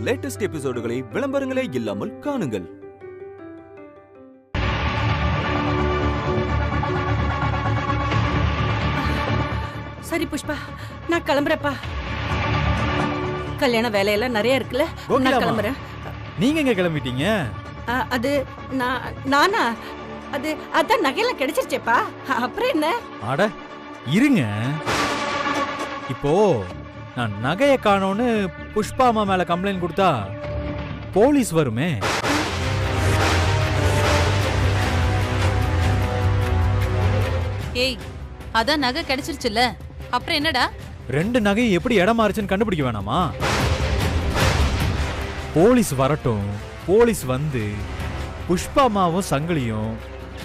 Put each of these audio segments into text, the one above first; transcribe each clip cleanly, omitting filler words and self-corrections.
Latest எபிசோடுகளை விளம்பரங்களே இல்லாமல் காணுங்கள். சரி புஷ்பா, நான் கிளம்புறேப்பா. கல்யாண வேலையெல்லாம் நிறைய இருக்குல்ல, நான் கிளம்புறேன். நீங்க எங்க கிளம்பிட்டீங்க? அது நானா அதான் நகையெல்லாம் கிடைச்சிருச்சேப்பா. அப்புறம் என்ன? அட இருங்க, இப்போ நான் நகையை காணோன்னு புஷ்பா அம்மா மேல கம்ப்ளைண்ட் கொடுத்தா போலீஸ் வருமே. ஏய், அதான் நகை கிடைச்சிருச்சுல்ல, அப்புறம் என்னடா? 2 நகை எப்படி இடம் மாறுச்சுன்னு கண்டுபிடிக்க வேணாமா? போலீஸ் வரட்டும். போலீஸ் வந்து புஷ்பா அம்மாவும் சங்கிலியும்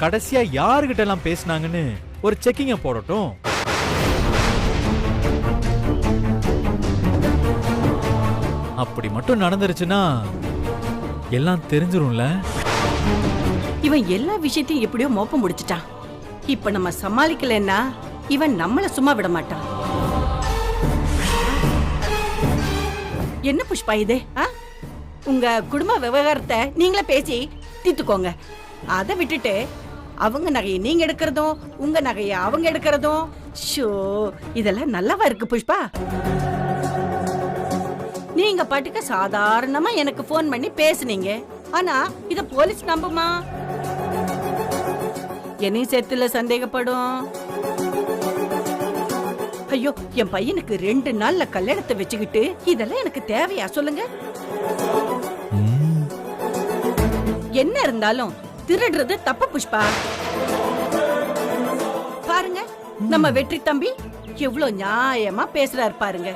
கடைசியா யாருகிட்ட எல்லாம் பேசினாங்கன்னு ஒரு செக்கிங்க போடட்டும். அப்படி மட்டும் நடந்துருச்சுன்னா எல்லாம் தெரிஞ்சிரும்ல. இவன் எல்லா விஷயத்தையும் எப்படியோ மோப்பம் முடிச்சிட்டான். இப்ப நம்ம சமாளிக்கலன்னா இவன் நம்மள சும்மா விட மாட்டான். என்ன புஷ்பா இது? உங்க குடும்ப விவகாரத்தை நீங்களே பேசி தீர்த்துக்கோங்க. அதை விட்டுட்டு அவங்க நகையை நீங்க எடுக்கிறதும் உங்க நகையை அவங்க எடுக்கிறதும், ஷோ, இதெல்லாம் நல்லாவா இருக்கு புஷ்பா? நீங்க பாட்டுக்கு சாதாரணமா எனக்கு போன் பண்ணி பேசுனீங்க. ஆனா இத போலீஸ் நம்புமா? என்னையும் சேர்த்துல சந்தேகப்படும். ஐயோ, என் பையனுக்கு 2 நாள்ல கல்யாணத்தை வச்சுக்கிட்டு இதெல்லாம் எனக்கு தேவையா சொல்லுங்க? என்ன இருந்தாலும் திருடுறது தப்பு புஷ்பா. பாருங்க, நம்ம வெற்றி தம்பி எவ்வளவு நியாயமா பேசுறாரு பாருங்க.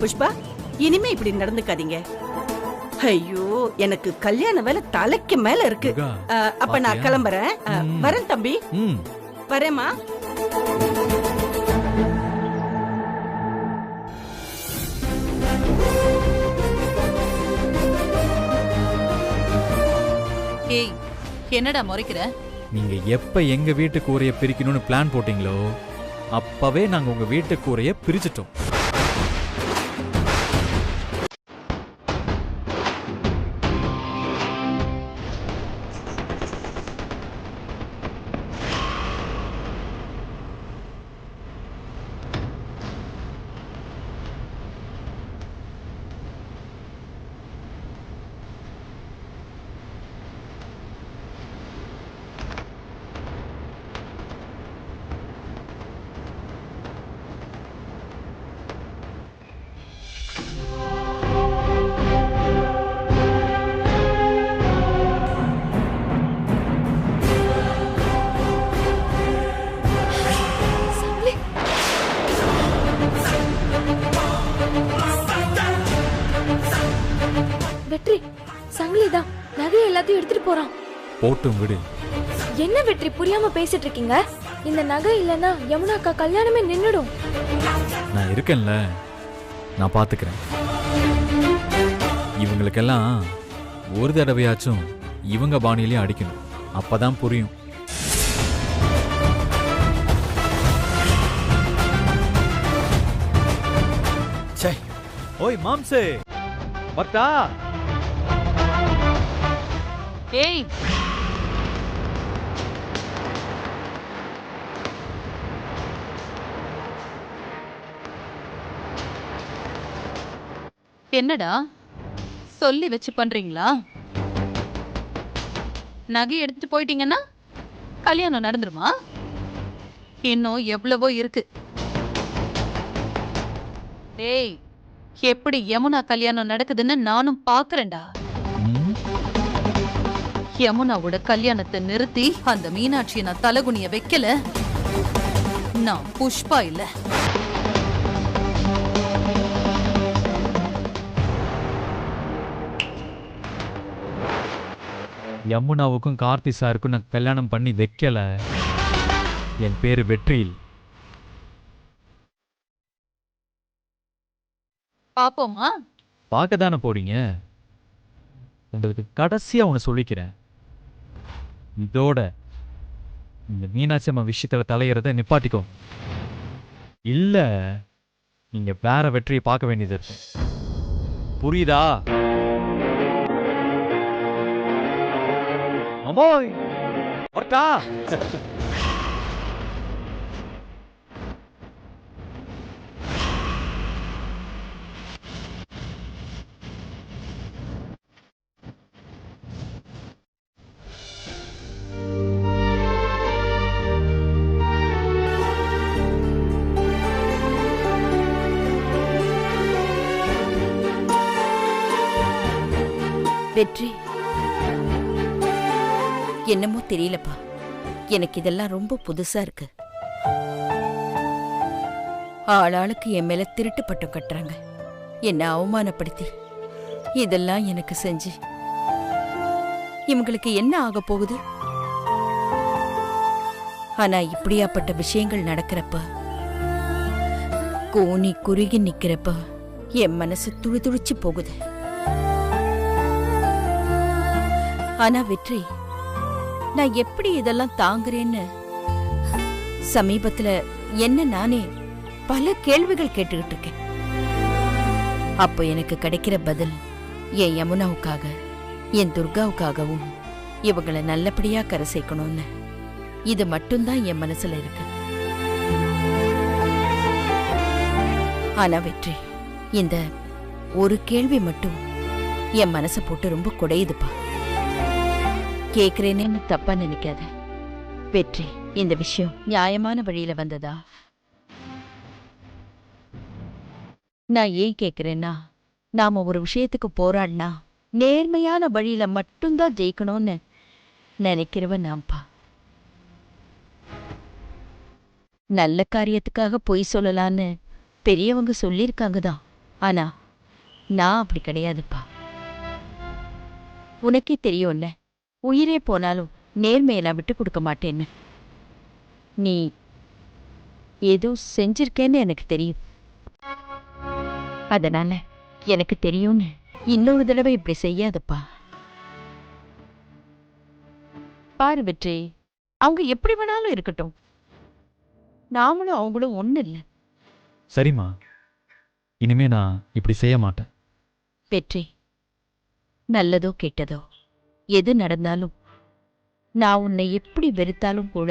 புஷ்பா, இனிமே இப்படி நடந்துக்காதீங்க. ஐயோ, எனக்கு கல்யாண வேலை தலைக்கு மேல இருக்கு. அப்ப நான் கிளம்புறேன். வரேன் தம்பி, வரேம்மா. ஏய், என்னடா முறைக்கிற? நீங்க எப்ப எங்க வீட்டு கூரைய பிரிக்கணும்னு பிளான் போட்டீங்களோ அப்பவே நாங்க உங்க வீட்டு கூரைய பிரிச்சிட்டோம். வெற்றி, சங்கிலிதான் நகை எல்லாத்தையும் எடுத்துட்டு போறான். போட்டும் விடு. என்ன வெற்றி புரியாம பேசிட்டு இருக்கீங்க? இந்த நகை இல்லனா யமுனா அக்கா கல்யாணமே நின்னுடும். நான் இருக்கேன்ல, நான் பாத்துக்கிறேன். இவங்களுக்கெல்லாம் ஒரு தடவையாச்சும் இவங்க பாணியிலே அடிக்கணும், அப்பதான் புரியும். ஓய் மாம்சே, வர்த்தா? ஏய், என்னடா சொல்லி வச்சு பண்றீங்களா? நகை எடுத்துட்டு போயிட்டீங்கன்னா கல்யாணம் நடந்துருமா? இன்னும் எவ்வளவோ இருக்கு. டேய், எப்படி யமுனா கல்யாணம் நடக்குதுன்னு நானும் பாக்குறேன்டா. யமுனாவோட கல்யாணத்தை நிறுத்தி அந்த மீனாட்சியை நான் தலகுனிய வைக்கல, நான் புஷ்பா இல்ல. யமுனாவுக்கும் கார்த்தி சாருக்கும் நான் கல்யாணம் பண்ணி வைக்கல. என் பேரு வெற்றியில். பாப்போமா? பார்க்க தானே போறீங்க. உங்களுக்கு கடைசியா ஒன்று சொல்லிக்கிறேன், இதோட இந்த மீனாட்சி அம்மா விஷயத்துல தலையிறத நிப்பாட்டிக்கோ. இல்ல நீங்க வேற வெற்றியை பார்க்க வேண்டியது இருக்கு. புரியுதா? அம்மாய் வரட்டா? வெற்றி, என்னமோ தெரியலப்பா, எனக்கு இதெல்லாம் ரொம்ப புதுசா இருக்கு. ஆளாளுக்கு என் மேல திருட்டு பட்டம் கட்டுறாங்க, என்ன அவமானப்படுத்தி இதெல்லாம் எனக்கு செஞ்சு இவங்களுக்கு என்ன ஆக போகுது? ஆனா இப்படியாப்பட்ட விஷயங்கள் நடக்கிறப்ப, கூனி குறுகி நிக்கிறப்ப என் மனசு துடிதுடிச்சு போகுது. ஆனா வெற்றி, நான் எப்படி இதெல்லாம் தாங்குறேன்னு சமீபத்துல என்ன நானே பல கேள்விகள் கேட்டுக்கிட்டு இருக்கேன். அப்போ எனக்கு கிடைக்கிற பதில், என் யமுனாவுக்காக, என் துர்காவுக்காகவும் இவங்களை நல்லபடியா கரை சேர்க்கணும்னு, இது மட்டும்தான் என் மனசுல இருக்கு. ஆனா வெற்றி, இந்த ஒரு கேள்வி மட்டும் என் மனசை போட்டு ரொம்ப குடையுதுப்பா. கேக்குறேன்னு தப்பா நினைக்காத வெற்றி, இந்த விஷயம் நியாயமான வழியில வந்ததா? நான் ஏன் கேக்குறேன்னா, நாம ஒரு விஷயத்துக்கு போராடினா நேர்மையான வழியில மட்டும்தான் ஜெயிக்கணும்னு நினைக்கிறவன் நான்ப்பா. நல்ல காரியத்துக்காக பொய் சொல்லலான்னு பெரியவங்க சொல்லியிருக்காங்க தான். ஆனா நான் அப்படி கிடையாதுப்பா. உனக்கே தெரியும்ல, உயிரே போனாலும் நேர்மையெல்லாம் விட்டு கொடுக்க மாட்டேன்னு. நீ ஏதோ செஞ்சிருக்கேன்னு எனக்கு தெரியும். அதனால எனக்கு தெரியும்னு இன்னொரு தடவை இப்படி செய்யாதப்பா. பாரு வெற்றி, அவங்க எப்படி வேணாலும் இருக்கட்டும், நாமளும் அவங்களும் ஒண்ணு இல்லை. சரிம்மா, இனிமே நான் இப்படி செய்ய மாட்டேன். வெற்றி, நல்லதோ கெட்டதோ எது நடந்தாலும், நான் உன்னை எப்படி வெறுத்தாலும் கூட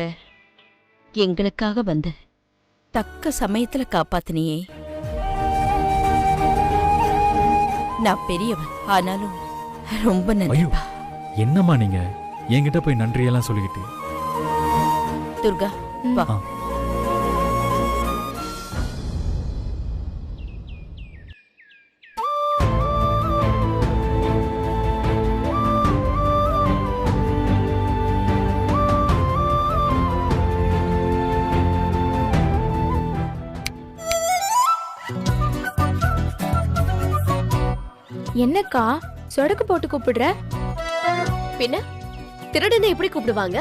எங்களுக்காக வந்து தக்க சமயத்துல காப்பாத்தினியே. நான் பெரியவன், ஆனாலும் ரொம்ப நன்றிப்பா. என்னம்மா நீங்க என்கிட்ட போய் நன்றியெல்லாம் சொல்லிக்கிட்டு? துர்கா வா. என்னக்கா சொடக்கு போட்டு கூப்பிடுற? பின்ன திருடனை எப்படி கூப்பிடுவாங்க?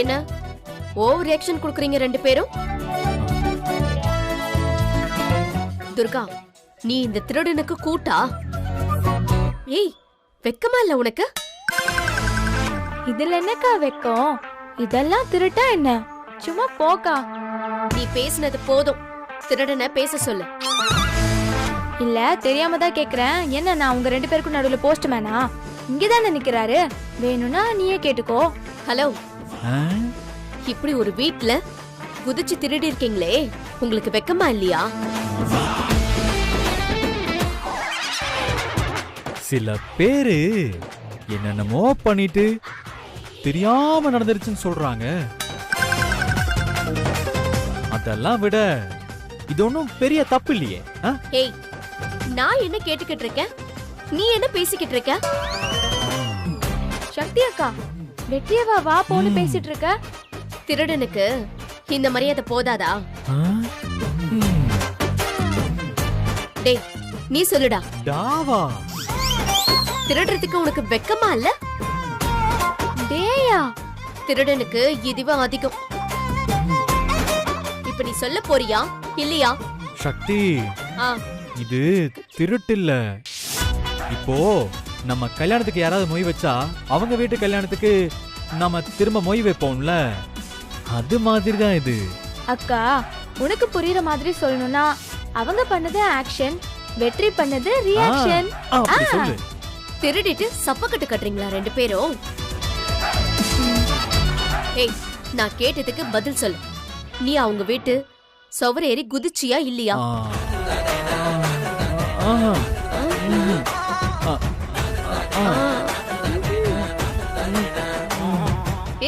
என்ன ஓவர் ரியாக்ஷன் கொடுக்குறீங்க ரெண்டு பேரும்? துர்கா, நீ இந்த திருடனுக்கு கூட்டா? ஏய், வெக்கமா இல்ல உனக்கு? இதுல என்னக்கா வெக்கம்? இதெல்லாம் திருட்டா என்ன? சும்மா போக்கா. நீ பேசினது போதும், திருடனை பேச சொல்லு. இல்ல, தெரியாம தான் கேக்குறேன். என்ன, நான் உங்க ரெண்டு பேருக்கும் நடுவுல போஸ்ட்மேனா? இங்கதானே நிக்கிறாரு, வேணும்னா நீயே கேட்டுக்கோ. ஹலோ, இப்படி ஒரு வீட்ல குதிச்சு திருடி இருக்கீங்களே, உங்களுக்கு வெக்கமா இல்லையா? சில பேரு என்னென்னமோ பண்ணிட்டு தெரியாம நடந்துருச்சுன்னு சொல்றாங்க. அதெல்லாம் விட இது ஒன்றும் பெரிய தப்பு இல்லையே. ஏய், நான் என்ன கேட்டுக்கிட்டு இருக்கேன், நீ என்ன பேசிக்கிட்டு இருக்க? சக்தி அக்கா, வெற்றியவா வா போன்னு பேசிட்டு இருக்க? திருடனுக்கு இந்த மரியாதை போதாதா? டேய், நீ சொல்லுடா. டாவா, திருடுறதுக்கு உனக்கு வெக்கமா இல்ல? டேயா, திருடனுக்கு இதுவே அதிகம். இப்ப நீ சொல்ல போறியா இல்லையா? சக்தி, ஆ, இது திருட்டு இல்ல. இப்போ நம்ம கல்யாணத்துக்கு யாராவது மொய் வச்சா அவங்க வீட்டு கல்யாணத்துக்கு நம்ம திரும்ப மொய் வைப்போம்ல, அது மாதிரி தான் இது. அக்கா உனக்கு புரியுற மாதிரி சொல்லணும்னா அவங்க பண்ணது ஆக்ஷன், வெற்றி பண்ணது ரியாக்ஷன். அப்படி சொல்லு. திருடிட்டு சப்பக்கட்டு கட்டுறீங்களா 2 பேரும்? ஏய், நான் கேட்டதுக்கு பதில் சொல்லு. நீ அவங்க வீட்டு சுவர் ஏறி குதிச்சியா இல்லையா?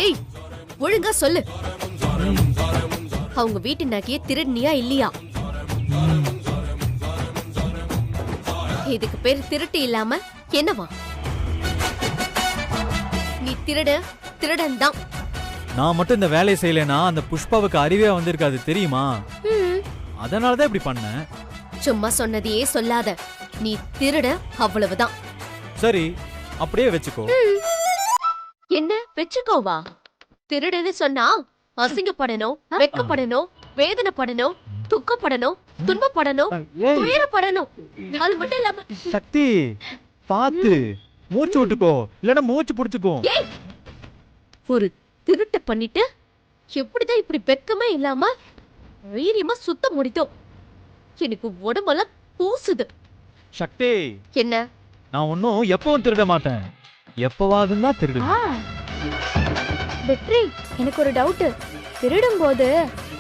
ஏய், ஒழுங்கா சொல்லு. அவங்க வீட்டு நகையை திருடினியா இல்லையா? இதுக்கு பேர் திருட்டு இல்லாம என்னவா? நீ திருடன் தான். நான் மட்டும் இந்த வேலையை செய்யலைன்னா அந்த புஷ்பாவுக்கு அறிவே வந்திருக்காது தெரியுமா? அதனாலதான் இப்படி பண்ணேன். சும்மா சொன்னதையே சொல்லாத. நீ திருட, அவ்வளவுதான். சரி, அப்படியே வச்சுக்கோ. என்ன வெச்சுக்கோவா? திருடுன்னு சொன்னா அசிங்கப்படணும், வெக்கப்படணும், வேதனைப்படணும், துக்கப்படணும், துன்பப்படணும், துயரப்படணும். அது மட்டும் இல்லாம சக்தி பாத்து மூச்சு விட்டுக்கோ, இல்லன்னா மூச்சு புடிச்சுக்கோ. ஒரு திருட்ட பண்ணிட்டு எப்படிதான் இப்படி வெக்கமே இல்லாம வீரியமா சுத்த முடித்தோம். எனக்கு உடம்பெல்லாம் பூசுது. சக்தி, என்ன? நான் ஒன்னும் எப்பவும் திருட மாட்டேன், எப்பவாதும் தான் திருடுவேன். வெற்றி, எனக்கு ஒரு டவுட். திருடும் போது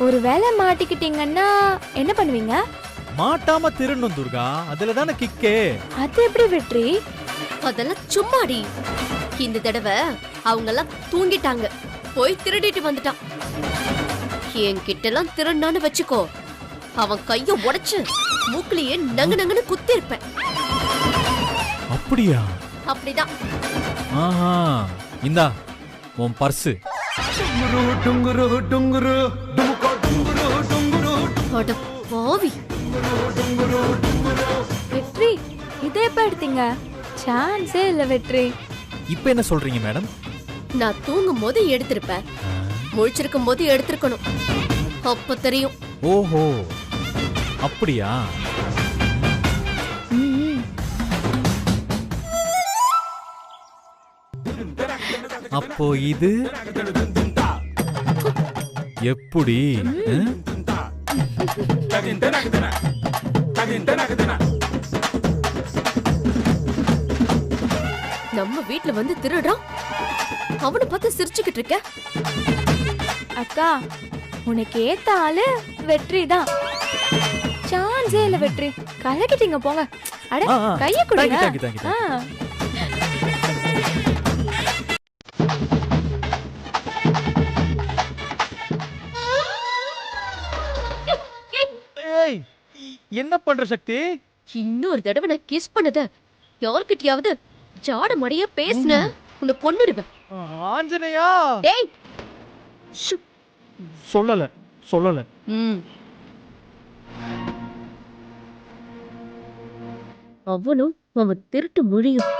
ஒரு வேலை மாட்டிக்கிட்டீங்கன்னா என்ன பண்ணுவீங்க? மாட்டாம திருடணும் துர்கா, அதுல தானே கிக்கே. அது எப்படி வெற்றி? அதெல்லாம் சும்மாடி. இந்த தடவை அவங்க எல்லாம் தூங்கிட்டாங்க, போய் திருடிட்டு வந்துட்டான். என்கிட்ட எல்லாம் திருடான்னு வச்சுக்கோ, அவன் கைய உடைச்சு மூக்குலயே நங்கு நங்குன்னு குத்தி இருப்பேன். அப்படியா? அப்படிதான். ஆஹா, இந்தா உன் பர்சு. அட பாவி. வெற்றி, இதை எப்ப எடுத்தீங்க? சான்ஸே இல்ல வெற்றி. இப்ப என்ன சொல்றீங்க மேடம்? நான் தூங்கும் போது எடுத்திருப்பேன், முழிச்சிருக்கும் போது எடுத்திருக்கணும். அப்ப தெரியும். ஓஹோ, அப்படியா? அப்போ இது எப்படி? நம்ம வீட்டுல வந்து திருடுறான், அவனை பார்த்து சிரிச்சுக்கிட்டு இருக்க. அக்கா, உனக்கு ஏத்த ஆளு வெற்றி தான். சான்ஸே இல்ல வெற்றி, கலக்கிட்டீங்க போங்க. அட, கைய கொடுங்க. என்ன பண்ற சக்தி? இன்னொரு தடவை நான் கிஸ் பண்ணத யார்கிட்டயாவது ஜாட மடிய பேசுன உன்னை கொன்னுடுவேன். ஆஞ்சனையா? டேய், சொல்லல. அவனும் அவன் திருட்டு மொழியும்.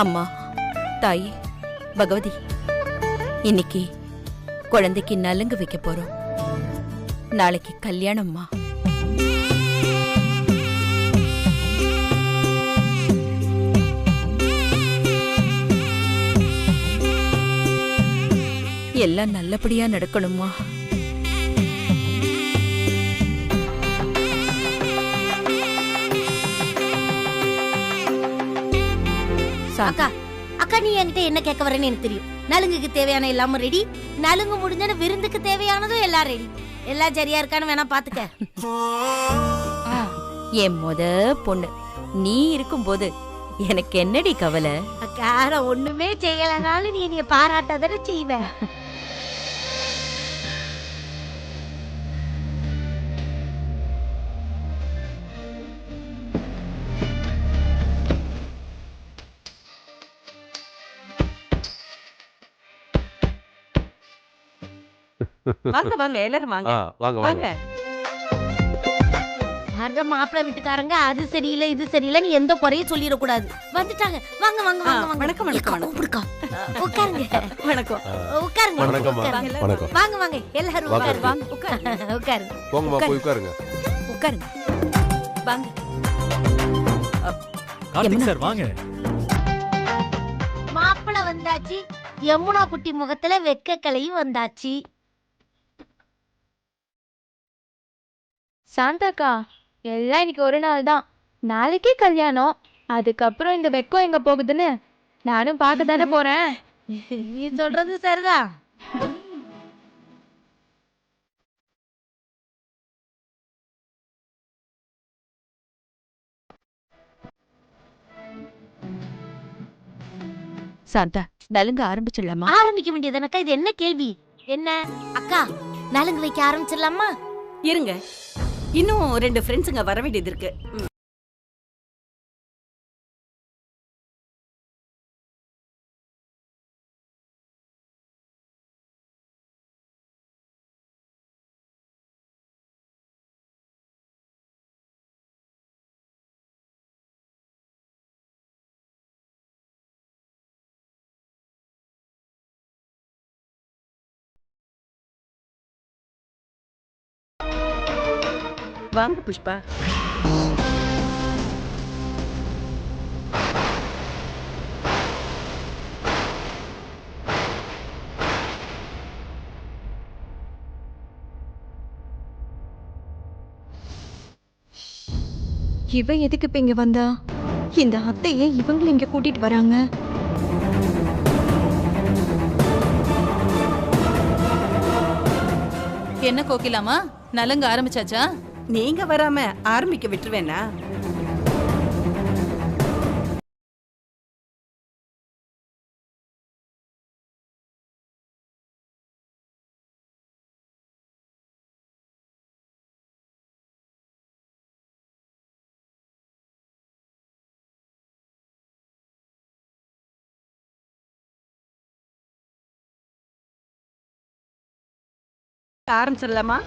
அம்மா, தாய், பகவதி, இன்னைக்கு குழந்தைக்கு நலுங்கு வைக்க போறோம். நாளைக்கு கல்யாணம்மா. எல்லாம் நல்லபடியா நடக்கணுமா? அக்கா, அக்கா, நீ என்கிட்ட என்ன கேட்க வரேன்னு எனக்கு தெரியும். நலுங்குக்கு தேவையான எல்லாமும் ரெடி. நலுங்கு முடிஞ்சன விருந்துக்கு தேவையானதும் எல்லாம் ரெடி. எல்லாம் சரியா இருக்கான்னு வேணா பாத்துக்க. என் முத பொண்ணு நீ இருக்கும்போது எனக்கு என்னடி கவலை? அக்கா, நான் ஒண்ணுமே செய்யலனாலும் நீ என்னைய பாராட்டாதானே செய்வ. வாங்க வாங்க, எல்லாரும் வாங்க வாங்க வாங்க. வர்ற மாப்பிள்ளை வீட்டுக்காரங்க அது சரியில்லை இது சரியில்லை நீ எந்த குறையும் சொல்லிடக்கூடாது. வந்துட்டாங்க. வாங்க வாங்க வாங்க வாங்க. வணக்கம் வணக்கம். கூப்பிடுக்கா. உட்காருங்க. வணக்கம். உட்காருங்க. வணக்கம். உட்காருங்க. வணக்கம். வாங்க வாங்க எல்லாரும் உட்காருங்க. உட்காருங்க. போங்கம்மா, போய் உட்காருங்க. உட்காருங்க. வாங்க. கார்த்திக் சார் வாங்க. மாப்பிள வந்தாச்சு. யமுனா குட்டி முகத்துல வெக்க கலையும் வந்தாச்சு. சாந்தாக்கா, எல்லாம் இன்னைக்கு ஒரு நாள் தான். நாளைக்கே கல்யாணம். அதுக்கப்புறம் இந்த வெக்கம் எங்க போகுதுன்னு நானும் பார்க்க தானே போறேன். நீ சொல்றது சரிதான். சாந்தா, நலுங்க ஆரம்பிச்சிடலாமா? ஆரம்பிக்க வேண்டியதுனக்கா, இது என்ன கேள்வி? என்ன அக்கா, நலுங்கு வைக்க ஆரம்பிச்சிடலாமா? இருங்க, இன்னும் 2 ஃப்ரெண்ட்ஸுங்க வர வேண்டியது இருக்கு. வாங்க புஷ்பா. இவ எதுக்கு இப்ப இங்க வந்தா? இந்த அத்தையை இவங்களை இங்க கூட்டிட்டு வராங்க. என்ன கோகிலாமா, நலங்க ஆரம்பிச்சாச்சா? நீங்க வராம ஆரம்பிக்க விட்டுருவேனா? ஆரம்பிச்சிடலாமா?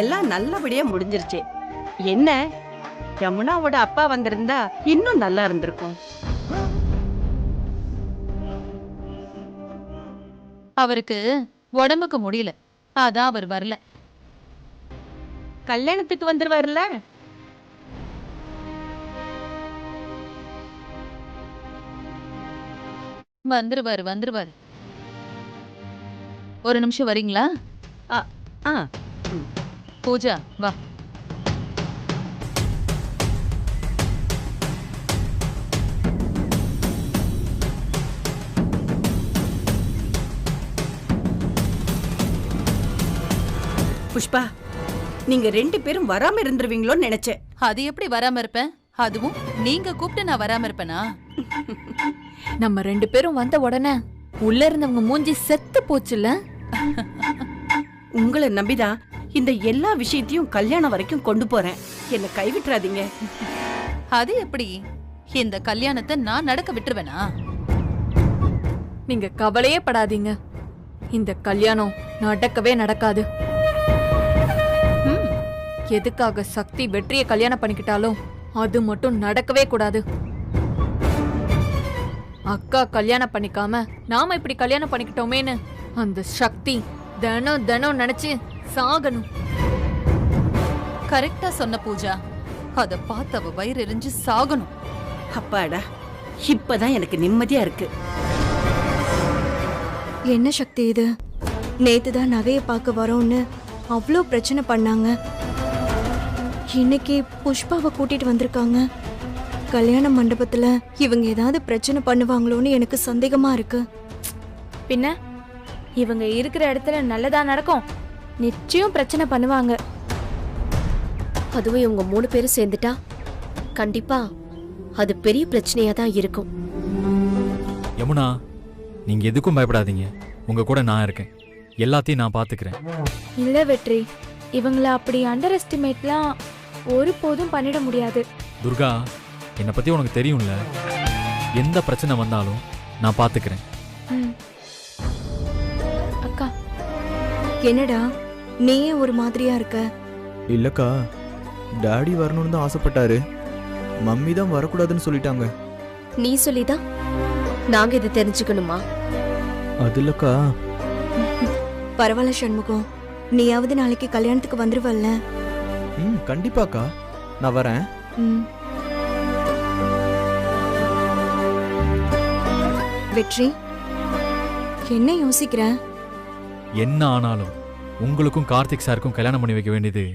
எல்லாம் நல்லபடியா முடிஞ்சிருச்சு. என்ன, யமுனாவோட அப்பா வந்திருந்தா இன்னும் நல்லா இருந்திருக்கும். அவருக்கு உடம்புக்கு முடியல, அதான் அவர் வரல. கல்யாணத்துக்கு வந்துருவாருல. வந்துருவாரு வந்துருவாரு. ஒரு நிமிஷம் வரீங்களா? ஆ, பூஜா வா. புஷ்பா, நீங்க 2 பேரும் வராம இருந்துருவீங்களோன்னு நினைச்சேன். அது எப்படி வராம இருப்பேன்? அதுவும் நீங்க கூப்பிட்டு நான் வராம இருப்பேனா? நம்ம 2 பேரும் வந்த உடனே உள்ள இருந்தவங்க மூஞ்சி செத்து போச்சுல. உங்களை நம்பிதான் இந்த எல்லா விஷயத்தையும் கல்யாணம் வரைக்கும் கொண்டு போறேன். என்ன கைவிட்டுறாதீங்க. அது எப்படி? இந்த கல்யாணத்தை நான் நடக்க விட்டுருவேனா? நீங்க கவலையே படாதீங்க, இந்த கல்யாணம் நடக்கவே நடக்காது. எதுக்காக சக்தி வெற்றியை கல்யாணம் பண்ணிக்கிட்டாலும் அது மட்டும் நடக்கவே கூடாது. அக்கா கல்யாணம் பண்ணிக்காம நாம இப்படி கல்யாணம் பண்ணிக்கிட்டோமேன்னு அந்த சக்தி தினம் தினம் நினைச்சு சாகணும். கரெக்டா சொன்ன பூஜா. அத பார்த்து அவ வயிறு எரிஞ்சு சாகணும். அப்பாடா, இப்பதான் எனக்கு நிம்மதியா இருக்கு. என்ன சக்தி இது? நேத்து தான் நகையை பார்க்க வரோம்னு அவ்வளோ பிரச்சனை பண்ணாங்க. இன்னைக்கு புஷ்பாவை கூட்டிட்டு வந்திருக்காங்க. கல்யாண மண்டபத்துல இவங்க ஏதாவது பிரச்சனை பண்ணுவாங்களோன்னு எனக்கு சந்தேகமா இருக்கு. பின்ன இவங்க இருக்கிற இடத்துல நல்லதா நடக்கும். நிச்சயம் பிரச்சனை பண்ணுவாங்க. அதுவும் இவங்க 3 பேரும் சேர்ந்துட்டா கண்டிப்பா அது பெரிய பிரச்சனையா தான் இருக்கும். யமுனா, நீங்க எதுக்கும் பயப்படாதீங்க. உங்க கூட நான் இருக்கேன். எல்லாத்தையும் நான் பாத்துக்கிறேன். இல்ல வெற்றி, இவங்கள அப்படி அண்டர் எஸ்டிமேட்லாம் ஒருபோதும் பண்ணிட முடியாது. துர்கா, என்னை பத்தி உனக்கு தெரியும்ல. எந்த பிரச்சனை வந்தாலும் நான் பாத்துக்கிறேன். ம். அக்கா, என்னடா நீயே ஒரு மாதிரியா இருக்க? இல்லக்கா, டாடி வரணும்னு தான் ஆசைப்பட்டாரு. மம்மி தான் வரக்கூடாதுன்னு சொல்லிட்டாங்க. நீ சொல்லிதான் நாங்க இதை தெரிஞ்சுக்கணுமா? அது இல்லக்கா. பரவாயில்ல சண்முகம், நீயாவது நாளைக்கு கல்யாணத்துக்கு வந்துருவல்ல? கண்டிப்பாக்கா, நான் வரேன். வெற்றி, என்ன யோசிக்கிற? என்ன ஆனாலும் உங்களுக்கும் கார்த்திக் சாருக்கும் கல்யாணம் பண்ணி வைக்க வேண்டியது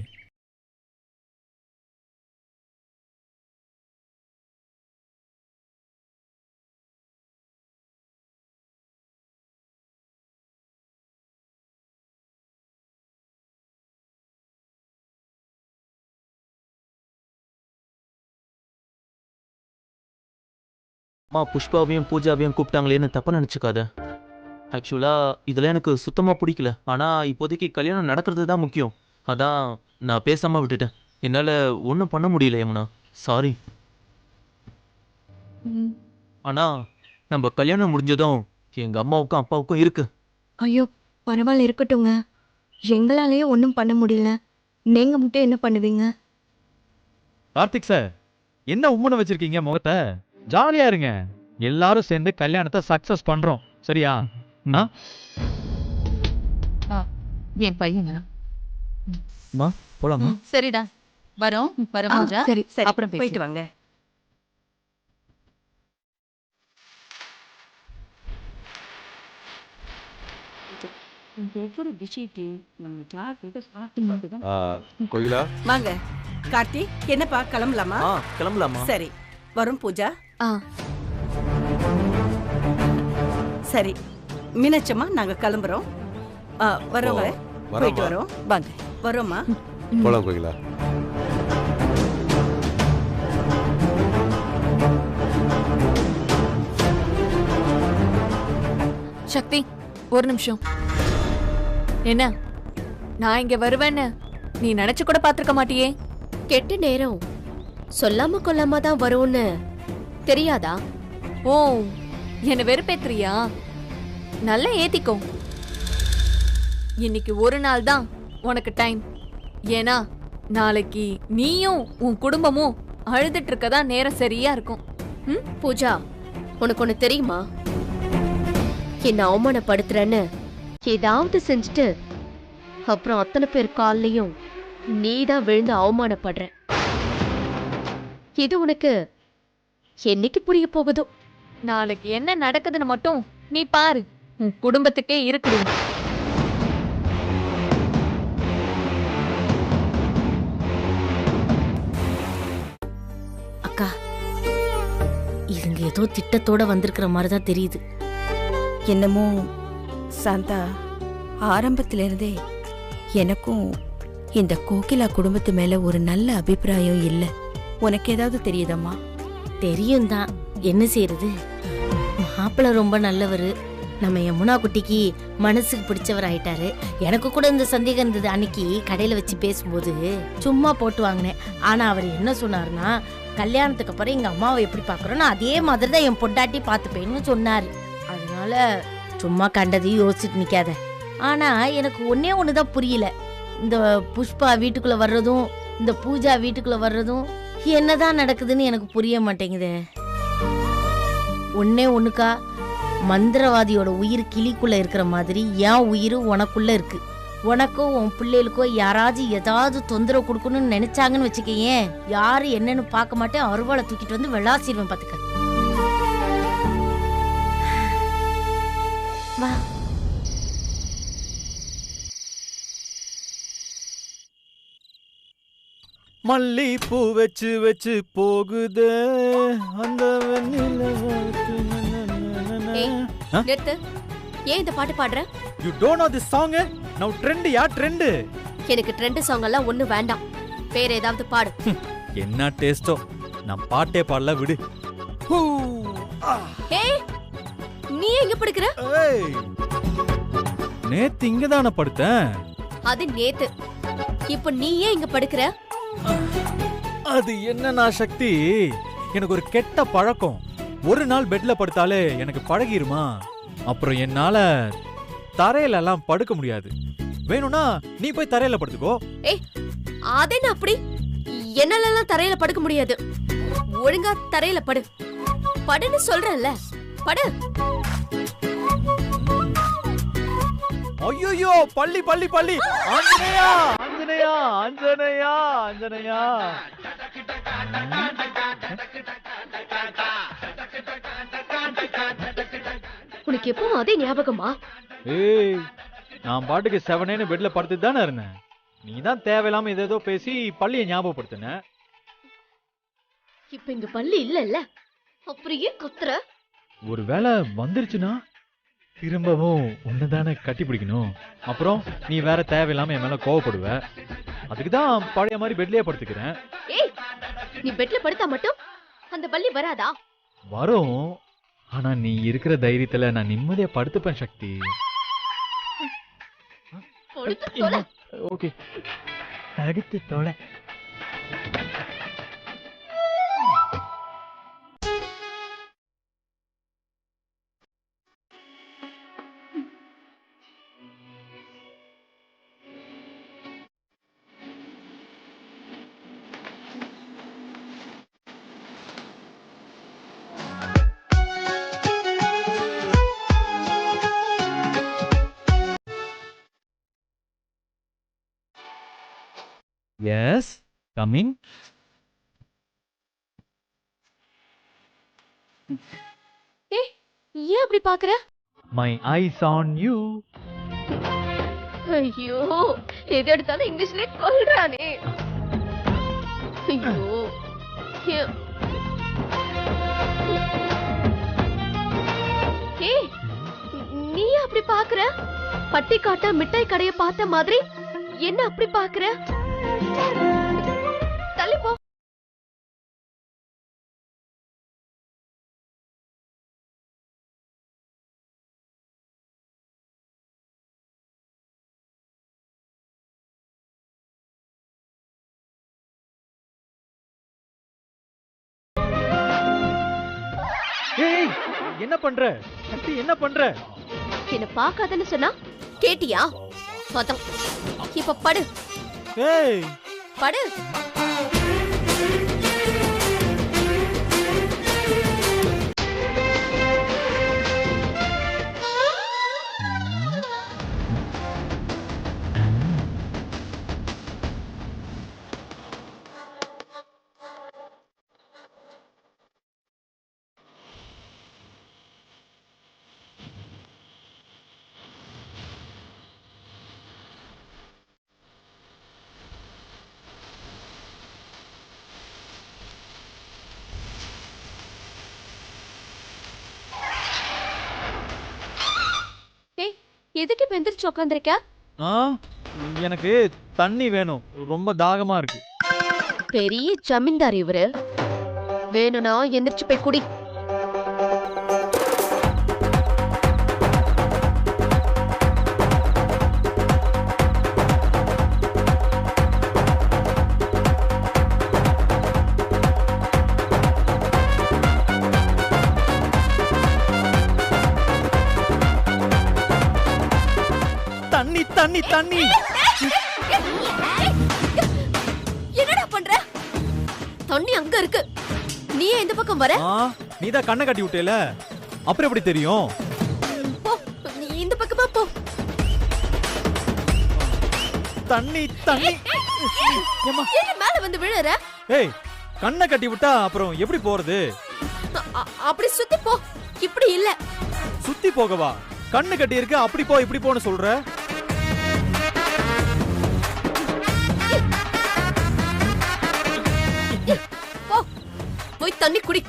புஷ்பாவையும் பூஜாவையும் கூப்பிட்டாங்களேன்னு தப்பா நினச்சிக்காத. ஆக்சுவலாக இதெல்லாம் எனக்கு சுத்தமாக பிடிக்கல. ஆனால் இப்போதைக்கு கல்யாணம் நடக்கிறது தான் முக்கியம். அதான் நான் பேசாமல் விட்டுட்டேன். என்னால் ஒன்றும் பண்ண முடியல யமுனா, சாரி. ஆனால் நம்ம கல்யாணம் முடிஞ்சதும் எங்கள் அம்மாவுக்கும் அப்பாவுக்கும் இருக்கு. ஐயோ பரவாயில்ல, இருக்கட்டுங்க. எங்களாலேயே ஒன்றும் பண்ண முடியல. நீங்க மட்டும் என்ன பண்ணுவீங்க? கார்த்திக் சார், என்ன உம்முன்னு வச்சிருக்கீங்க முகத்தை? ஜாலியா இருங்க. எல்லாரும் சேர்ந்து கல்யாணத்தை சக்சஸ் பண்றோம், சரியா? என் பையன் போலாமா? சரிடா, வரோம் பூஜா. சரி சரி, அப்புறம் போயிட்டு வாங்க. கோயிலா வாங்க. கார்த்தி, என்னப்பா கிளம்பலாமா? கிளம்பலாமா? சரி, வரும் பூஜா. ஆ சரி மீனாட்சம்மா, நாங்க கிளம்புறோம். வரோங்க, போயிட்டு வரோம். வாங்க, வரோம்மா. போலாம் கோயிலா. சக்தி, ஒரு நிமிஷம். என்ன, நான் இங்க வருவேன்னு நீ நினைச்சு கூட பாத்திருக்க மாட்டியே. கெட்ட நேரம் சொல்லாம கொல்லாம தான் வரும்னு தெரியாதா? ஓ, என்ன வெறுப்பேத்துறியா? நல்லா ஏத்திக்கோ. இன்னைக்கு ஒரு நாள் தான் உனக்கு டைம். ஏன்னா நாளைக்கு நீயும் உன் குடும்பமும் அழுதுட்டு இருக்கதா நேரம் சரியா இருக்கும். பூஜா, உனக்கு ஒண்ணு தெரியுமா? என்ன அவமானப்படுத்துறன்னு ஏதாவது செஞ்சுட்டு அப்புறம் அத்தனை பேர் கால்லையும் நீதான் விழுந்து அவமானப்படுற. இது உனக்கு என்னைக்கு புரிய போகுதோ? நாளைக்கு என்ன நடக்குதுன்னு மட்டும் நீ பாரு. உன் குடும்பத்துக்கே இருக்குது. அக்கா, இவங்க ஏதோ திட்டத்தோட வந்திருக்கிற மாதிரி தான் தெரியுது. என்னமோ சாந்தா, ஆரம்பத்திலிருந்தே எனக்கும் இந்த கோகிலா குடும்பத்து மேல ஒரு நல்ல அபிப்பிராயம் இல்லை. உனக்கு ஏதாவது தெரியுதம்மா? தெரியும் தான், என்ன செய்யறது? மாப்பிள்ளை ரொம்ப நல்லவர். நம்ம யமுனா குட்டிக்கு மனசுக்கு பிடிச்சவர் ஆயிட்டாரு. எனக்கு கூட இந்த சந்தேகம் இருந்தது. அன்னைக்கு கடையில வச்சு பேசும்போது சும்மா போட்டு வாங்கினேன். ஆனா அவர் என்ன சொன்னாருன்னா, கல்யாணத்துக்கு அப்புறம் எங்க அம்மாவை எப்படி பாக்குறோன்னு அதே மாதிரி தான் என் பொண்டாட்டி பார்த்துப்பேன்னு சொன்னாரு. அதனால சும்மா கண்டதையும் யோசிச்சுட்டு நிக்காத. ஆனா எனக்கு ஒன்னே ஒண்ணுதான் புரியல. இந்த புஷ்பா வீட்டுக்குள்ள வர்றதும் இந்த பூஜா வீட்டுக்குள்ள வர்றதும் என்னதான் நடக்குதுன்னு எனக்கு புரிய மாட்டேங்குது. ஒன்னே ஒண்ணுக்கா, மந்திரவாதியோட உயிர் கிளிக்குள்ள இருக்கிற மாதிரி என் உயிர் உனக்குள்ள இருக்கு. உனக்கோ உன் பிள்ளைகளுக்கோ யாராச்சும் ஏதாவது தொந்தரவு கொடுக்கணும்னு நினைச்சாங்கன்னு வச்சுக்கேன், யாரு என்னன்னு பார்க்க மாட்டேன், அருவாளை தூக்கிட்டு வந்து வெளாசிடுவேன் பாத்துக்க. வா. மல்லி பூ வச்சு வச்சு போகுது அந்த நிறுத்து. ஏன் இந்த பாட்டு பாடுற? You don't know this song? நவ ட்ரெண்ட் யா ட்ரெண்ட். எனக்கு ட்ரெண்ட் சாங் எல்லாம் ஒண்ணு வேண்டாம். வேற ஏதாவது பாடு. என்ன டேஸ்டோ, நான் பாட்டே பாடல விடு. ஏய், நீ எங்க படுக்கற? நேத்து இங்க தான படுத்தேன். அது நேத்து. இப்போ நீ ஏன் இங்க படுக்கற? அது என்னன்னா சக்தி, எனக்கு ஒரு கெட்ட பழக்கம். ஒரு நாள் பெட்ல படுத்தாலே எனக்கு பழகிருமா, அப்புறம் என்னால தரையில எல்லாம் படுக்க முடியாது. வேணும்னா நீ போய் தரையில படுத்துக்கோ. ஏய், அதென்ன அப்படி? என்னால எல்லாம் தரையில படுக்க முடியாது. ஒழுங்கா தரையில படு. படுன்னு சொல்றேன்ல, படு. ஐயோ, பள்ளி பள்ளி பள்ளி. ஆஞ்சநேயா ஆஞ்சநேயா ஆஞ்சநேயா ஆஞ்சநேயா. உனக்கு எப்போ அதே ஞாபகமா? ஏய், நான் பாட்டுக்கு 7 பெட்ல படுத்துட்டு தானே இருந்தேன். நீ தான் தேவையில்லாம ஏதோ பேசி பள்ளியை ஞாபகப்படுத்தின. இப்ப இங்க பள்ளி இல்ல, அப்புறம் ஏன் கத்துற? ஒரு வேளை வந்துருச்சுன்னா திரும்பவும் உன்னதானே கட்டி பிடிக்கணும். அப்புறம் நீ வேற தேவையில்லாம என் மேல கோவப்படுவ. அதுக்குதான் பழைய மாதிரி பெட்லயே படுத்துக்கிறேன். ஏய், நீ பெட்ல படுத்தா மட்டும் அந்த பள்ளி வராதா? வரும், ஆனா நீ இருக்கிற தைரியத்துல நான் நிம்மதியா படுத்துப்பேன் சக்தி. ஓகே, அடுத்து தொலை. Yes, coming. ஏய், ஏன் அப்படி பாக்குற? My eyes on you. ஐயோ, எது எடுத்தாலும் இங்கிலீஷ்ல கொல்றானே. ஐயோ, ஏய், நீ அப்படி பாக்குற? பட்டி காட்ட மிட்டாய் கடைய பார்த்த மாதிரி என்ன அப்படி பாக்குற? தள்ளி போ. ஏய், என்ன பண்ற சக்தி? என்ன பண்ற? என்ன பாக்காதன்னு சொன்னா கேட்டியா? மொத்தம் இப்ப படு. ஏய், படு. எதுக்கு எந்திரிச்சு உட்காந்துருக்க? எனக்கு தண்ணி வேணும், ரொம்ப தாகமா இருக்கு. பெரிய ஜமீன்தார் இவரு. வேணும்னா எந்திரிச்சு போய் குடி. தண்ணி தண்ணி தண்ணி. என்னடா பண்ற? தண்ணி அங்க இருக்கு, நீ இந்த பக்கம் வர? நீதான் கண்ணை கட்டி விட்டேல, அப்புறம் எப்படி தெரியும்? போ, நீ இந்த பக்கமா போ. தண்ணி தண்ணி ஏம்மா, என்ன மேல வந்து விழுற? ஏய் கண்ணை கட்டி விட்டா அப்புறம் எப்படி போறது? அப்படி சுத்தி போ. இப்படி இல்ல. சுத்தி போகவா? கண்ணு கட்டி இருக்கு, அப்படி போ இப்படி போன்னு சொல்ற? போ, போய் தண்ணி குடி.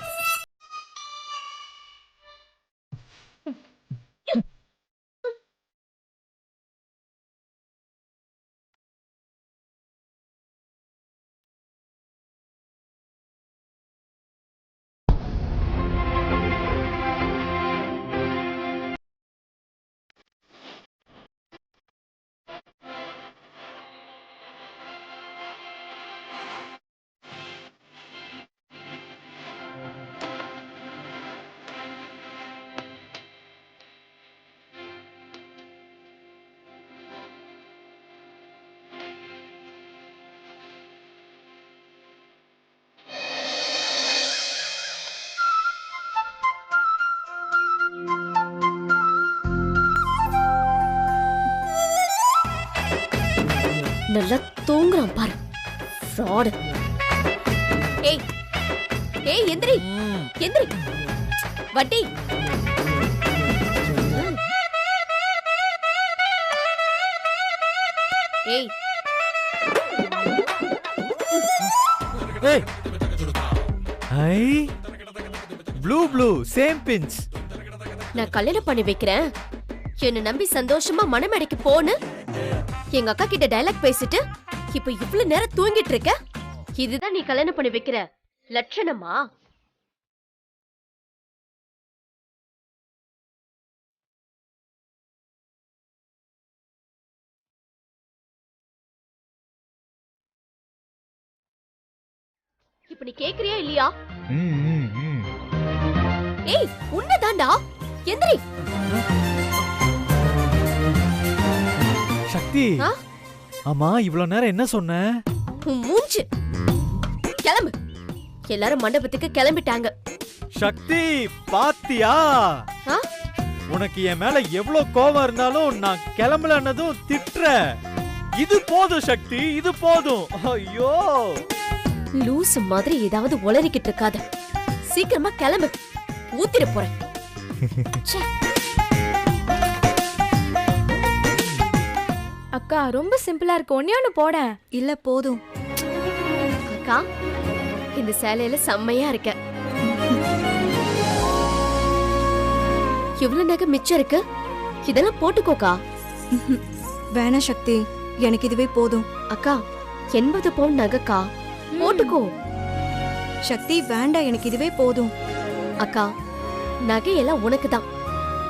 நல்லா தூங்குறான் பாரு. ஃப்ராட். ஏய் ஏய் எந்திரி எந்திரி. வட்டி. ஏய் ஏய் ஐ ப்ளூ ப்ளூ சேம் பிஞ்ச். நான் கல்யாணம் பண்ணி வைக்கிறேன், என்ன நம்பி சந்தோஷமா மணமேடைக்கு போன்னு எங்க அக்கா கிட்ட டயலாக் பேசிட்டு இப்ப இவ்வளவு நேரம் தூங்கிட்டு இருக்க. இதுதான் நீ கல்யாணம் பண்ணி வைக்கிற லட்சணமா? இப்ப நீ கேக்குறியா இல்லையா? ஏய் உன்னதாண்டா. எந்திரி. சக்தி, ஆமா இவ்வளவு நேரம் என்ன சொன்ன? மூஞ்சி. கிளம்பு. எல்லாரும் மண்டபத்துக்கு கிளம்பிட்டாங்க. சக்தி பாத்தியா? உனக்கு என் மேல எவ்வளவு கோபம் இருந்தாலும் நான் கிளம்பலன்னதும் திட்டுற. இது போதும் சக்தி, இது போதும். ஐயோ லூசு மாதிரி ஏதாவது உளறிக்கிட்டு இருக்காத. சீக்கிரமா கிளம்பு. ஊத்திர போறேன். அக்கா ரொம்ப சிம்பிளா இருக்கு, ஒண்ணே ஒண்ணு போட. இல்ல போதும். அக்கா இந்த சேலையில செம்மையா இருக்க. எவ்வளவு நகை மிச்சம் இருக்கு, இதெல்லாம் போட்டுக்கோக்கா. வேணா சக்தி, எனக்கு இதுவே போதும். அக்கா 80 பவுன் நகைக்கா, போட்டுக்கோ. சக்தி வேண்டாம், எனக்கு இதுவே போதும். அக்கா நகையெல்லாம் உனக்கு தான்.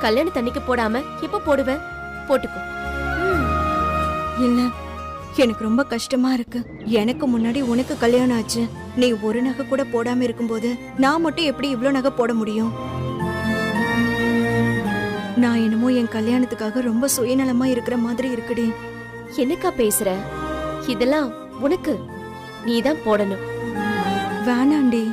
கல்யாணத்தன்னைக்கு போடாம இப்ப போடுவேன், போட்டுக்கோ. இல்ல, எனக்கு ரொம்ப கஷ்டமா இருக்கு. எனக்கு முன்னாடி உனக்கு கல்யாணம் ஆச்சு. நீ ஒரு நகை கூட போடாம இருக்கும்போது நான் மட்டும் எப்படி இவ்ளோ நகை போட முடியும்? நான் என்னமோ என் கல்யாணத்துக்காக ரொம்ப சுயநலமா இருக்கிற மாதிரி இருக்குடி. என்னக்கா பேசுற? இதெல்லாம் உனக்கு, நீதான் போடணும். வேணாண்டி.